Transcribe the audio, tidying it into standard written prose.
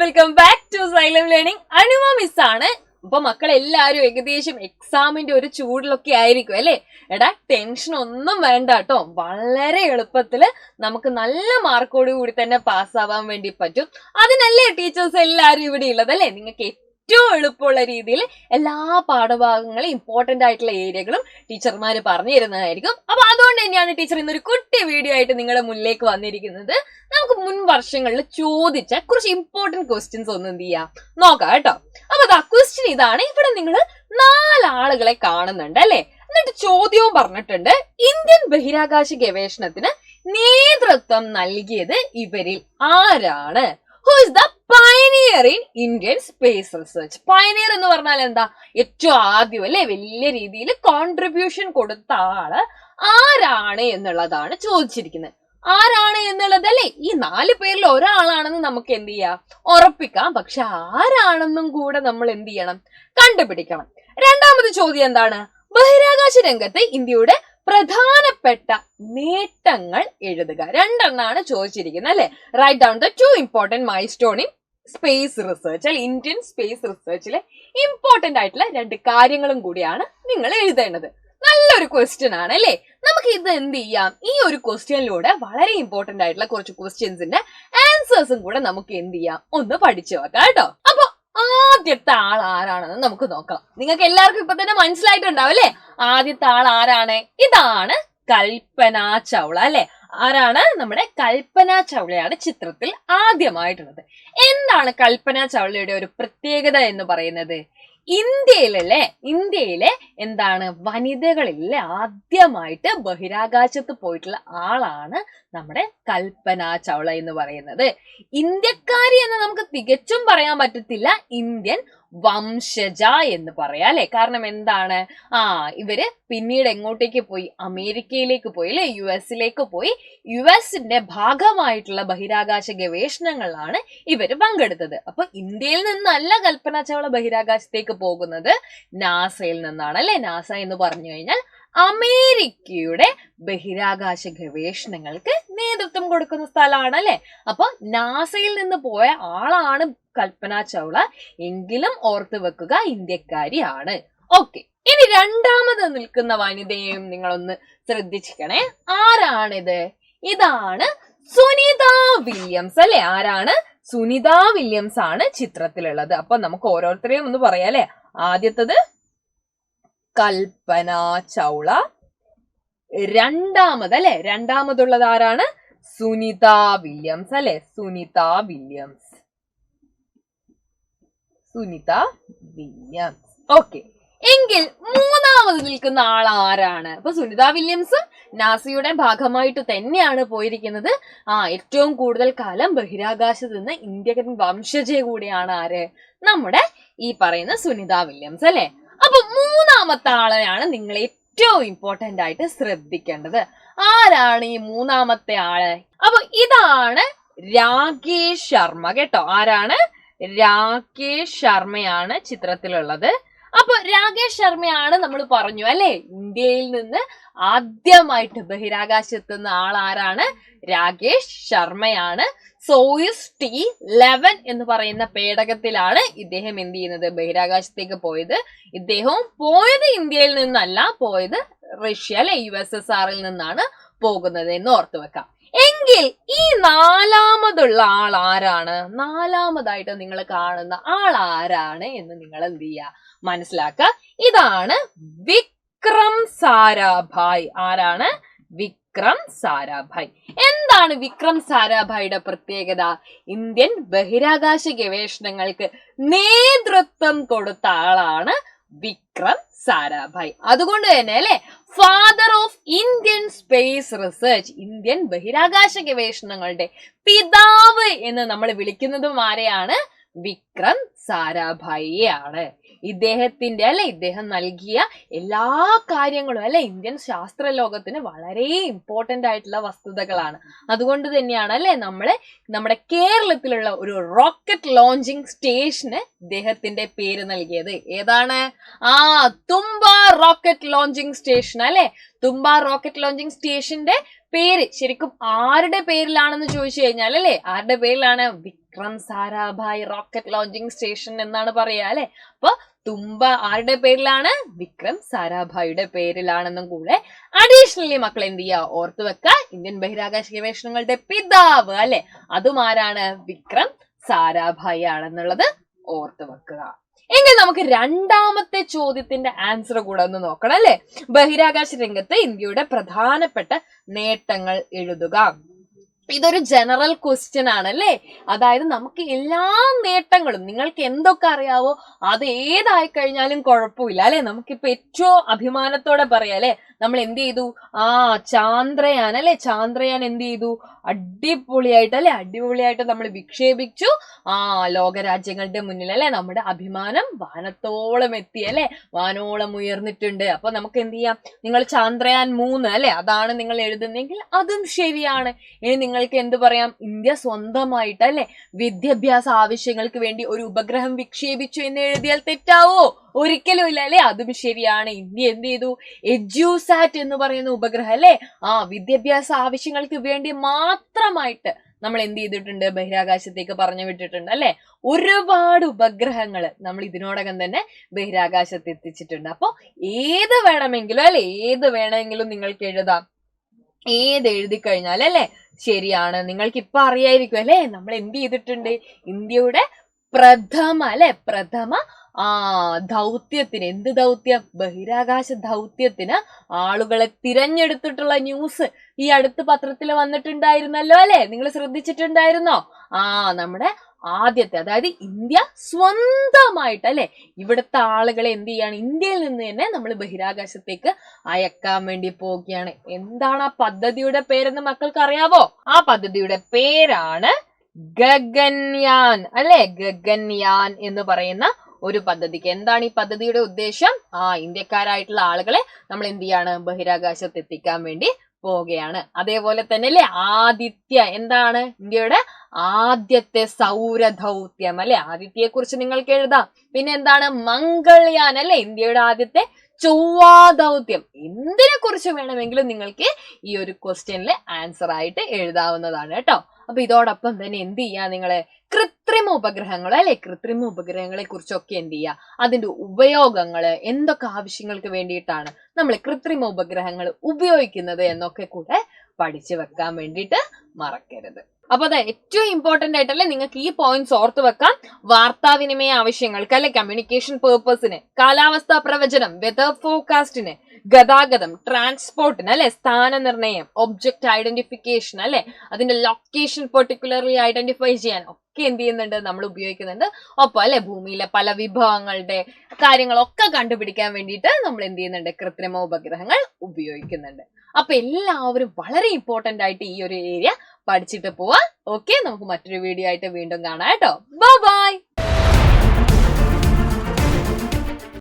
Welcome back to Xylem learning. Anuma miss ആണ്. അപ്പൊ മക്കളെല്ലാരും ഏകദേശം എക്സാമിന്റെ ഒരു ചൂടിലൊക്കെ ആയിരിക്കും അല്ലെ? എടാ, ടെൻഷൻ ഒന്നും വേണ്ട കേട്ടോ. വളരെ എളുപ്പത്തില് നമുക്ക് നല്ല മാർക്കോട് കൂടി തന്നെ പാസ്സാവാൻ വേണ്ടി പറ്റും. അതിനല്ലേ ടീച്ചേഴ്സ് എല്ലാരും ഇവിടെ ഉള്ളത് അല്ലെ? നിങ്ങൾക്ക് ഏറ്റവും എളുപ്പമുള്ള രീതിയിൽ എല്ലാ പാഠഭാഗങ്ങളും ഇമ്പോർട്ടന്റ് ആയിട്ടുള്ള ഏരിയകളും ടീച്ചർമാര് പറഞ്ഞു തരുന്നതായിരിക്കും. അപ്പൊ അതുകൊണ്ട് തന്നെയാണ് ടീച്ചർ ഇന്നൊരു കുട്ടി വീഡിയോ ആയിട്ട് നിങ്ങളുടെ മുന്നിലേക്ക് വന്നിരിക്കുന്നത്. നമുക്ക് മുൻ വർഷങ്ങളിൽ ചോദിച്ച കുറച്ച് ഇമ്പോർട്ടന്റ് ക്വസ്റ്റ്യൻസ് ഒന്ന് എന്ത് ചെയ്യാം, നോക്കാം കേട്ടോ. അപ്പൊ അതാ ക്വസ്റ്റ്യൻ ഇതാണ്. ഇവിടെ നിങ്ങൾ 4 ആളുകളെ കാണുന്നുണ്ട് അല്ലെ? എന്നിട്ട് ചോദ്യവും പറഞ്ഞിട്ടുണ്ട്. ഇന്ത്യൻ ബഹിരാകാശ ഗവേഷണത്തിന് നേതൃത്വം നൽകിയത് ഇവരിൽ ആരാണ്? Who is the pioneer in Indian space research? Pioneer എന്ന് പറഞ്ഞാൽ എന്താ? ഏറ്റവും ആദ്യം അല്ലെ വലിയ രീതിയിൽ കോൺട്രിബ്യൂഷൻ കൊടുത്ത ആള് ആരാണ് എന്നുള്ളതാണ് ചോദിച്ചിരിക്കുന്നത്. ആരാണ് എന്നുള്ളതല്ലേ? ഈ 4 പേരിൽ ഒരാളാണെന്ന് നമുക്ക് എന്ത് ചെയ്യാം, ഉറപ്പിക്കാം. പക്ഷെ ആരാണെന്നും കൂടെ നമ്മൾ എന്ത് ചെയ്യണം, കണ്ടുപിടിക്കണം. രണ്ടാമത് ചോദ്യം എന്താണ്? ബഹിരാകാശ രംഗത്ത് ഇന്ത്യയുടെ പ്രധാനപ്പെട്ട നേട്ടങ്ങൾ എഴുതുക. 2 എണ്ണാണ് ചോദിച്ചിരിക്കുന്നത് അല്ലെ? Write down the 2 important milestone in space research അല്ലെ? ഇന്ത്യൻ സ്പേസ് റിസർച്ചിലെ ഇമ്പോർട്ടന്റ് ആയിട്ടുള്ള 2 കാര്യങ്ങളും കൂടിയാണ് നിങ്ങൾ എഴുതേണ്ടത്. നല്ലൊരു ക്വസ്റ്റ്യൻ ആണ് അല്ലെ? നമുക്ക് ഇത് എന്ത് ചെയ്യാം, ഈ ഒരു ക്വസ്റ്റ്യനിലൂടെ വളരെ ഇമ്പോർട്ടന്റ് ആയിട്ടുള്ള കുറച്ച് ക്വസ്റ്റ്യൻസിന്റെ ആൻസേഴ്സും കൂടെ നമുക്ക് എന്ത് ചെയ്യാം, ഒന്ന് പഠിച്ചു വെക്കാം കേട്ടോ. അപ്പൊ ആദ്യത്തെ ആൾ ആരാണെന്ന് നമുക്ക് നോക്കാം. നിങ്ങൾക്ക് എല്ലാവർക്കും ഇപ്പൊ തന്നെ മനസ്സിലായിട്ടുണ്ടാവും അല്ലെ? ആദ്യത്തെ ആൾ ആരാണ്? ഇതാണ് കൽപ്പന ചൗള അല്ലെ? ആരാണ്? നമ്മുടെ കൽപ്പന ചൗളയാണ് ചിത്രത്തിൽ ആദ്യമായിട്ടുള്ളത്. എന്താണ് കൽപ്പന ചൗളയുടെ ഒരു പ്രത്യേകത എന്ന് പറയുന്നത്? ഇന്ത്യയിലെ എന്താണ്, വനിതകളിലെ ആദ്യമായിട്ട് ബഹിരാകാശത്ത് പോയിട്ടുള്ള ആളാണ് നമ്മുടെ കൽപ്പന ചൗള എന്ന് പറയുന്നത്. ഇന്ത്യക്കാരി എന്ന് നമുക്ക് തികച്ചും പറയാൻ പറ്റത്തില്ല, ഇന്ത്യൻ വംശജ എന്ന് പറയാം അല്ലെ? കാരണം എന്താണ്, ഇവര് പിന്നീട് എങ്ങോട്ടേക്ക് പോയി? അമേരിക്കയിലേക്ക് പോയി അല്ലെ? US പോയി. US ഭാഗമായിട്ടുള്ള ബഹിരാകാശ ഗവേഷണങ്ങളിലാണ് ഇവര് പങ്കെടുത്തത്. അപ്പൊ ഇന്ത്യയിൽ നിന്നല്ല കൽപ്പന ചൗള ബഹിരാകാശത്തേക്ക് പോകുന്നത്, നാസയിൽ നിന്നാണ് അല്ലെ? നാസ എന്ന് പറഞ്ഞു കഴിഞ്ഞാൽ അമേരിക്കയുടെ ബഹിരാകാശ ഗവേഷണങ്ങൾക്ക് നേതൃത്വം കൊടുക്കുന്ന സ്ഥലമാണ് അല്ലെ? അപ്പൊ നാസയിൽ നിന്ന് പോയ ആളാണ് കൽപ്പന ചൗള. എങ്കിലും ഓർത്തു വെക്കുക, ഇന്ത്യക്കാരിയാണ്. ഓക്കെ, ഇനി രണ്ടാമത് നിൽക്കുന്ന വനിതയും നിങ്ങളൊന്ന് ശ്രദ്ധിച്ചിരിക്കണേ. ആരാണിത്? ഇതാണ് സുനിത വില്യംസ് അല്ലെ? ആരാണ്? സുനിത വില്യംസ് ആണ് ചിത്രത്തിലുള്ളത്. അപ്പൊ നമുക്ക് ഓരോരുത്തരെയും ഒന്ന് പറയാം അല്ലെ? ആദ്യത്തത് കൽപ്പന ചൗള. രണ്ടാമതുള്ളത് ആരാണ്? സുനിത വില്യംസ് അല്ലെ? സുനിത വില്യംസ്. ഓക്കെ, എങ്കിൽ മൂന്നാമത് നിൽക്കുന്ന ആൾ ആരാണ്? അപ്പൊ സുനിത വില്യംസും നാസയുടെ ഭാഗമായിട്ട് തന്നെയാണ് പോയിരിക്കുന്നത്. ഏറ്റവും കൂടുതൽ കാലം ബഹിരാകാശത്ത് നിന്ന് ഇന്ത്യൻ വംശജ കൂടിയാണ് ആര്? നമ്മുടെ ഈ പറയുന്ന സുനിത വില്യംസ് അല്ലെ? അപ്പൊ മൂന്നാമത്തെ ആളെയാണ് നിങ്ങൾ ഏറ്റവും ഇമ്പോർട്ടന്റ് ആയിട്ട് ശ്രദ്ധിക്കേണ്ടത്. ആരാണ് ഈ മൂന്നാമത്തെ ആള്? അപ്പൊ ഇതാണ് രാകേഷ് ശർമ്മ കേട്ടോ. ആരാണ്? രാകേഷ് ശർമ്മയാണ് ചിത്രത്തിലുള്ളത്. അപ്പൊ രാകേഷ് ശർമ്മയാണ് നമ്മൾ പറഞ്ഞു അല്ലെ? ഇന്ത്യയിൽ നിന്ന് ആദ്യമായിട്ട് ബഹിരാകാശത്തുന്ന ആൾ ആരാണ്? രാകേഷ് ശർമ്മയാണ്. സോയുസ് T-11 എന്ന് പറയുന്ന പേടകത്തിലാണ് ഇദ്ദേഹം എന്ത് ചെയ്യുന്നത്, ബഹിരാകാശത്തേക്ക് പോയത്. ഇദ്ദേഹവും പോയത് ഇന്ത്യയിൽ നിന്നല്ല, പോയത് റഷ്യ അല്ലെ? USSRൽ നിന്നാണ് പോകുന്നത് എന്ന് ഓർത്തു വെക്കാം. എങ്കിൽ ഈ നാലാമതുള്ള ആൾ ആരാണ്? നാലാമതായിട്ട് നിങ്ങൾ കാണുന്ന ആൾ ആരാണ് എന്ന് നിങ്ങൾ എന്ത് ചെയ്യുക, മനസ്സിലാക്കുക. ഇതാണ് വിക്രം സാരാഭായ്. ആരാണ്? വിക്രം സാരാഭായ്. എന്താണ് വിക്രം സാരാഭായിയുടെ പ്രത്യേകത? ഇന്ത്യൻ ബഹിരാകാശ ഗവേഷണങ്ങൾക്ക് നേതൃത്വം കൊടുത്ത ആളാണ് വിക്രം സാരാഭായ്. അതുകൊണ്ട് തന്നെ അല്ലെ, father of Indian space research, Indian ബഹിരാകാശ ഗവേഷണങ്ങളുടെ പിതാവ് എന്ന് നമ്മൾ വിളിക്കുന്നതും ആരെയാണ്? വിക്രം സാരാഭായിയാണ്. ഇദ്ദേഹം നൽകിയ എല്ലാ കാര്യങ്ങളും അല്ലെ ഇന്ത്യൻ ശാസ്ത്ര ലോകത്തിന് വളരെ ഇമ്പോർട്ടന്റ് ആയിട്ടുള്ള വസ്തുതകളാണ്. അതുകൊണ്ട് തന്നെയാണ് അല്ലെ നമ്മുടെ കേരളത്തിലുള്ള ഒരു റോക്കറ്റ് ലോഞ്ചിങ് സ്റ്റേഷന് ഇദ്ദേഹത്തിന്റെ പേര് നൽകിയത്. ഏതാണ്? തുമ്പ റോക്കറ്റ് ലോഞ്ചിങ് സ്റ്റേഷൻ അല്ലെ? തുമ്പ റോക്കറ്റ് ലോഞ്ചിങ് സ്റ്റേഷന്റെ പേര് ശരിക്കും ആരുടെ പേരിലാണെന്ന് ചോദിച്ചു കഴിഞ്ഞാൽ അല്ലെ, ആരുടെ പേരിലാണ്? Vikram Sarabhai rocket launching station എന്നാണ് പറയാ അല്ലെ. അപ്പൊ തുമ്പ ആരുടെ പേരിലാണ്? വിക്രം സാരാഭായിയുടെ പേരിലാണെന്നും കൂടെ അഡീഷണലി മക്കൾ എന്ത് ചെയ്യുക, ഓർത്തു വെക്ക. ഇന്ത്യൻ ബഹിരാകാശ ഗവേഷണങ്ങളുടെ പിതാവ് അല്ലെ, അതും ആരാണ്? വിക്രം സാരാഭായി ആണെന്നുള്ളത് ഓർത്തു വെക്കുക. എങ്കിൽ നമുക്ക് രണ്ടാമത്തെ ചോദ്യത്തിന്റെ ആൻസർ കൂടെ ഒന്ന് നോക്കണം അല്ലെ. ബഹിരാകാശ രംഗത്ത് ഇന്ത്യയുടെ പ്രധാനപ്പെട്ട നേട്ടങ്ങൾ എഴുതുക. ഇതൊരു ജനറൽ ക്വസ്റ്റ്യൻ ആണ് അല്ലേ. അതായത് നമുക്ക് എല്ലാ നേട്ടങ്ങളും, നിങ്ങൾക്ക് എന്തൊക്കെ അറിയാവോ അത് ഏതായി കഴിഞ്ഞാലും കുഴപ്പമില്ല അല്ലെ. നമുക്കിപ്പോ ഏറ്റവും അഭിമാനത്തോടെ പറയാം അല്ലെ, നമ്മൾ എന്ത് ചെയ്തു? ചാന്ദ്രയാൻ അല്ലെ, ചാന്ദ്രയാൻ എന്ത് ചെയ്തു? അടിപൊളിയായിട്ട് അല്ലെ, അടിപൊളിയായിട്ട് നമ്മൾ വിക്ഷേപിച്ചു ലോകരാജ്യങ്ങളുടെ മുന്നിൽ അല്ലെ. നമ്മുടെ അഭിമാനം വാനത്തോളം എത്തി അല്ലെ, വാനോളം ഉയർന്നിട്ടുണ്ട്. അപ്പൊ നമുക്ക് എന്ത് ചെയ്യാം? നിങ്ങൾ ചാന്ദ്രയാൻ 3 അല്ലെ, അതാണ് നിങ്ങൾ എഴുതുന്നെങ്കിൽ അതും ശരിയാണ്. ഇനി നിങ്ങൾക്ക് എന്ത് പറയാം? ഇന്ത്യ സ്വന്തമായിട്ട് അല്ലെ വിദ്യാഭ്യാസ ആവശ്യങ്ങൾക്ക് വേണ്ടി ഒരു ഉപഗ്രഹം വിക്ഷേപിച്ചു എന്ന് എഴുതിയാൽ തെറ്റാവോ? ഒരിക്കലും ഇല്ല അല്ലെ, അതും ശരിയാണ്. ഇന്ത്യ എന്ത് ചെയ്തു? എഡ്യൂസാറ്റ് എന്ന് പറയുന്ന ഉപഗ്രഹം അല്ലെ, വിദ്യാഭ്യാസ ആവശ്യങ്ങൾക്ക് വേണ്ടി മാത്രമായിട്ട് നമ്മൾ എന്ത് ചെയ്തിട്ടുണ്ട്? ബഹിരാകാശത്തേക്ക് പറഞ്ഞു വിട്ടിട്ടുണ്ട് അല്ലെ. ഒരുപാട് ഉപഗ്രഹങ്ങൾ നമ്മൾ ഇതിനോടകം തന്നെ ബഹിരാകാശത്ത് എത്തിച്ചിട്ടുണ്ട്. അപ്പൊ ഏത് വേണമെങ്കിലും അല്ലെ, ഏത് വേണമെങ്കിലും നിങ്ങൾക്ക് എഴുതാം. ഏത് എഴുതി കഴിഞ്ഞാൽ അല്ലെ ശരിയാണ്. നിങ്ങൾക്ക് ഇപ്പൊ അറിയായിരിക്കും അല്ലെ, നമ്മൾ എന്ത് ചെയ്തിട്ടുണ്ട്? ഇന്ത്യയുടെ പ്രഥമ ദൗത്യത്തിന്, എന്ത് ദൗത്യം? ബഹിരാകാശ ദൗത്യത്തിന് ആളുകളെ തിരഞ്ഞെടുത്തിട്ടുള്ള ന്യൂസ് ഈ അടുത്ത് പത്രത്തിൽ വന്നിട്ടുണ്ടായിരുന്നല്ലോ അല്ലെ. നിങ്ങൾ ശ്രദ്ധിച്ചിട്ടുണ്ടായിരുന്നോ? നമ്മുടെ ആദ്യത്തെ, അതായത് ഇന്ത്യ സ്വന്തമായിട്ട് അല്ലെ ഇവിടുത്തെ ആളുകളെ എന്ത് ചെയ്യാണ്? ഇന്ത്യയിൽ നിന്ന് തന്നെ നമ്മൾ ബഹിരാകാശത്തേക്ക് അയക്കാൻ വേണ്ടി പോവുകയാണ്. എന്താണ് ആ പദ്ധതിയുടെ പേരെന്ന് മക്കൾക്ക് അറിയാവോ? ആ പദ്ധതിയുടെ പേരാണ് ഗഗൻയാൻ അല്ലെ. ഗഗൻയാൻ എന്ന് പറയുന്ന ഒരു പദ്ധതിക്ക്. എന്താണ് ഈ പദ്ധതിയുടെ ഉദ്ദേശം? ഇന്ത്യക്കാരായിട്ടുള്ള ആളുകളെ നമ്മൾ എന്ത് ചെയ്യാണ്? ബഹിരാകാശത്ത് എത്തിക്കാൻ വേണ്ടി പോവുകയാണ്. അതേപോലെ തന്നെ അല്ലെ ആദിത്യ, എന്താണ്? ഇന്ത്യയുടെ ആദ്യത്തെ സൗരദൗത്യം അല്ലെ, ആദിത്യയെ കുറിച്ച് നിങ്ങൾക്ക് എഴുതാം. പിന്നെ എന്താണ്? മംഗൾയാൻ അല്ലെ, ഇന്ത്യയുടെ ആദ്യത്തെ ചൊവ്വാ ദൗത്യം. എന്തിനെ കുറിച്ച് വേണമെങ്കിലും നിങ്ങൾക്ക് ഈ ഒരു ക്വസ്റ്റ്യനിൽ ആൻസർ ആയിട്ട് എഴുതാവുന്നതാണ് കേട്ടോ. അപ്പൊ ഇതോടൊപ്പം തന്നെ എന്ത് ചെയ്യാ? നിങ്ങള് കൃത്രിമ ഉപഗ്രഹങ്ങൾ അല്ലെ, കൃത്രിമ ഉപഗ്രഹങ്ങളെ കുറിച്ചൊക്കെ എന്ത് ചെയ്യുക, അതിന്റെ ഉപയോഗങ്ങള്, എന്തൊക്കെ ആവശ്യങ്ങൾക്ക് വേണ്ടിയിട്ടാണ് നമ്മൾ കൃത്രിമ ഉപഗ്രഹങ്ങൾ ഉപയോഗിക്കുന്നത് എന്നൊക്കെ കൂടെ പഠിച്ചു വെക്കാൻ വേണ്ടിയിട്ട് മറക്കരുത്. അപ്പൊ അതാ ഏറ്റവും ഇമ്പോർട്ടന്റ് ആയിട്ടല്ലേ നിങ്ങൾക്ക് ഈ പോയിന്റ്സ് ഓർത്ത് വെക്കാം. വാർത്താവിനിമയ ആവശ്യങ്ങൾക്ക് അല്ലെ, കമ്മ്യൂണിക്കേഷൻ പേർപ്പസിന്, കാലാവസ്ഥാ പ്രവചനം, വെതർ ഫോർകാസ്റ്റിന്, ഗതാഗതം, ട്രാൻസ്പോർട്ടിന് അല്ലെ, സ്ഥാനനിർണയം, ഒബ്ജക്ട് ഐഡന്റിഫിക്കേഷൻ അല്ലെ, അതിന്റെ ലൊക്കേഷൻ പെർട്ടിക്കുലർലി ഐഡന്റിഫൈ ചെയ്യാൻ ഒക്കെ എന്ത് ചെയ്യുന്നുണ്ട്? നമ്മൾ ഉപയോഗിക്കുന്നുണ്ട്. ഒപ്പം അല്ലെ ഭൂമിയിലെ പല വിഭവങ്ങളുടെ കാര്യങ്ങളൊക്കെ കണ്ടുപിടിക്കാൻ വേണ്ടിയിട്ട് നമ്മൾ എന്ത് ചെയ്യുന്നുണ്ട്? കൃത്രിമ ഉപഗ്രഹങ്ങൾ ഉപയോഗിക്കുന്നുണ്ട്. അപ്പൊ എല്ലാവരും വളരെ ഇമ്പോർട്ടന്റ് ആയിട്ട് ഈ ഒരു ഏരിയ പഠിച്ചിട്ട് പോവാ. ഓക്കെ, നമുക്ക് മറ്റൊരു വീഡിയോ ആയിട്ട് വീണ്ടും കാണാം കേട്ടോ. Bye bye.